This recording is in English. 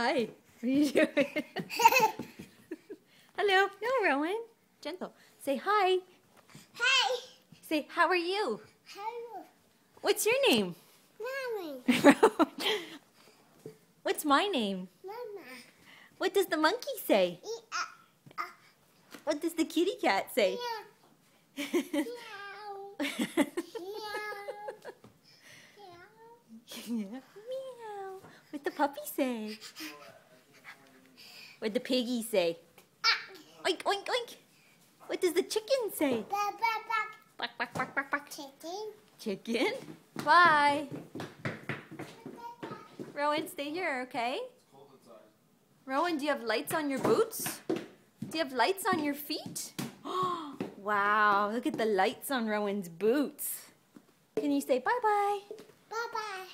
Hi. What are you doing? Hello. No, Rowan. Gentle. Say hi. Hi. Say, how are you? Hello. What's your name? Mommy. What's my name? Mama. What does the monkey say? Meow. What does the kitty cat say? Meow. Meow. What the puppy say? What the piggy say? Oink, oink, oink. What does the chicken say? Quack, quack, quack, quack, quack. Chicken. Chicken? Bye. Rowan, stay here, okay? Rowan, do you have lights on your boots? Do you have lights on your feet? Wow, look at the lights on Rowan's boots. Can you say bye-bye? Bye-bye.